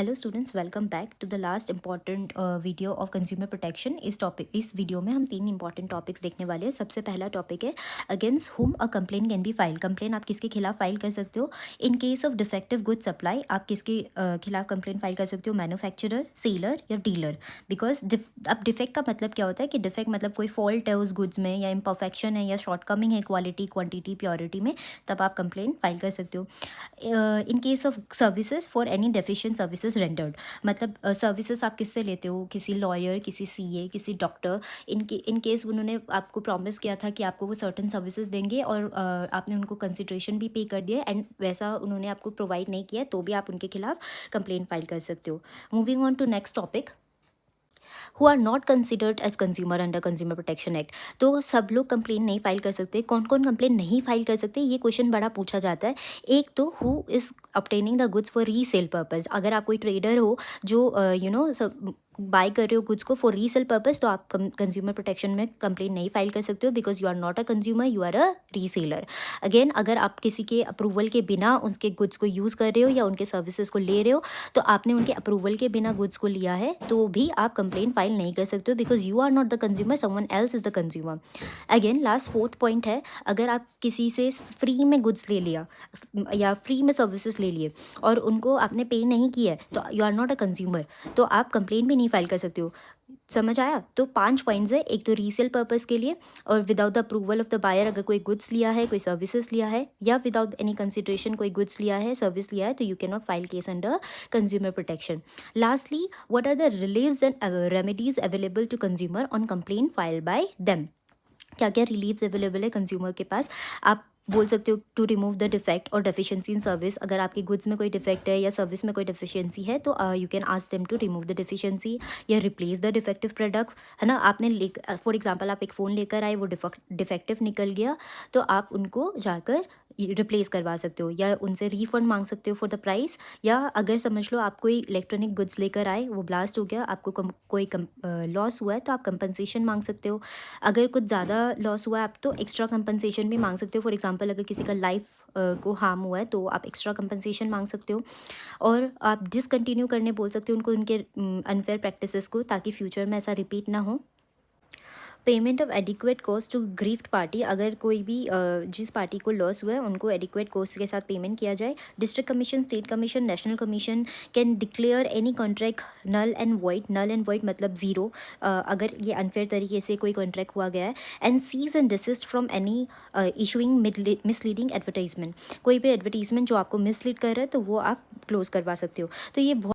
Hello students, welcome back to the last important video of consumer protection. इस video में हम 3 important topics देखने वाले हैं। सबसे पहला टॉपिक है अगेंस्ट हुम अ complain can be file. Complain आप किसके खिलाफ फाइल कर सकते हो? In case of defective good supply आप किसके खिलाफ कंप्लेन फाइल कर सकते हो? मैन्युफैक्चरर, सेलर या डीलर। बिकॉज अब डिफेक्ट का मतलब क्या होता है कि डिफेक्ट मतलब कोई फॉल्ट है उस गुड्स में, या इम्परफेक्शन है, या शॉर्टकमिंग है क्वालिटी, क्वांटिटी, प्योरिटी में, तब आप कंप्लेन फाइल कर सकते हो। In case of services for any deficient services rendered, मतलब सर्विसेज आप किससे लेते हो? किसी लॉयर, किसी सीए, किसी डॉक्टर। इन केस उन्होंने आपको प्रॉमिस किया था कि आपको वो सर्टन सर्विसेज देंगे और आपने उनको कंसिडरेशन भी पे कर दिया एंड वैसा उन्होंने आपको प्रोवाइड नहीं किया, तो भी आप उनके खिलाफ कंप्लेन फाइल कर सकते हो। Moving on to next topic, who are not considered as consumer under consumer protection act. तो सब लोग कंप्लेन नहीं फाइल कर सकते। कौन कौन कंप्लेन नहीं फाइल कर सकते, ये क्वेश्चन बड़ा पूछा जाता है। एक तो who is obtaining the goods for resale purpose. अगर आप कोई ट्रेडर हो जो सब बाय कर रहे हो गुड्स को फॉर रीसेल पर्पज़, तो आप कंज्यूमर प्रोटेक्शन में कंप्लेन नहीं फाइल कर सकते हो, because you are not a consumer, you are a reseller. Again, अगर आप किसी के अप्रूवल के बिना उनके गुड्स को यूज़ कर रहे हो या उनके सर्विसेज को ले रहे हो, तो आपने उनके अप्रूवल के बिना गुड्स को लिया है, तो भी आप कंप्लेन फाइल नहीं कर सकते हो, because you are not the consumer, someone else is the consumer. Again, last fourth point है, अगर आप किसी से फ्री में गुड्स ले लिया या फ्री में सर्विसेज ले लिए और उनको आपने पे नहीं किया है, तो you are not a consumer, तो आप कंप्लेन भी नहीं फाइल कर सकते हो। समझ आया? तो 5 पॉइंट्स है। एक तो रीसेल पर्पस के लिए, और without the approval of the buyer, अगर कोई गुड्स लिया है, कोई सर्विसेज लिया है, या विदाउट एनी कंसिडरेशन कोई गुड्स लिया है, सर्विस लिया है, तो you can not file case under consumer protection. Lastly, what are the reliefs and remedies available to consumer on complain file by them. क्या क्या रिलीव्स अवेलेबल है कंज्यूमर के पास? आप बोल सकते हो टू रिमूव द डिफेक्ट और डेफिशिएंसी इन सर्विस। अगर आपकी गुड्स में कोई डिफेक्ट है या सर्विस में कोई डेफिशिएंसी है, तो you can ask them to remove the deficiency या रिप्लेस द डिफेक्टिव प्रोडक्ट। है ना, आपने फॉर एग्जांपल आप एक फ़ोन लेकर आए, वो डिफेक्टिव निकल गया, तो आप उनको जाकर रिप्लेस करवा सकते हो या उनसे रीफंड मांग सकते हो फॉर द प्राइस। या अगर समझ लो आप कोई इलेक्ट्रॉनिक गुड्स लेकर आए, वो ब्लास्ट हो गया, आपको कोई लॉस हुआ है, तो आप कंपनसेशन मांग सकते हो। अगर कुछ ज़्यादा लॉस हुआ है, आप तो एक्स्ट्रा कंपनसेशन भी मांग सकते हो। फॉर एग्जांपल, अगर किसी का लाइफ को हार्म हुआ है, तो आप एक्स्ट्रा कंपनसेशन मांग सकते हो। और आप डिसकंटिन्यू करने बोल सकते हो उनको, उनके अनफेयर प्रैक्टिसेस को, ताकि फ्यूचर में ऐसा रिपीट ना हो। Payment of adequate cost to grieved party, अगर कोई भी जिस पार्टी को लॉस हुआ है उनको एडिक्वेट कॉस्ट के साथ पेमेंट किया जाए। District commission, state commission, national commission can declare any contract null and void. Null and void मतलब ज़ीरो, अगर ये अनफेयर तरीके से कोई कॉन्ट्रैक्ट हुआ गया है। And cease and desist from any issuing misleading advertisement. कोई भी एडवर्टीजमेंट जो आपको मिसलीड कर रहा है, तो वो आप क्लोज करवा सकते हो। तो ये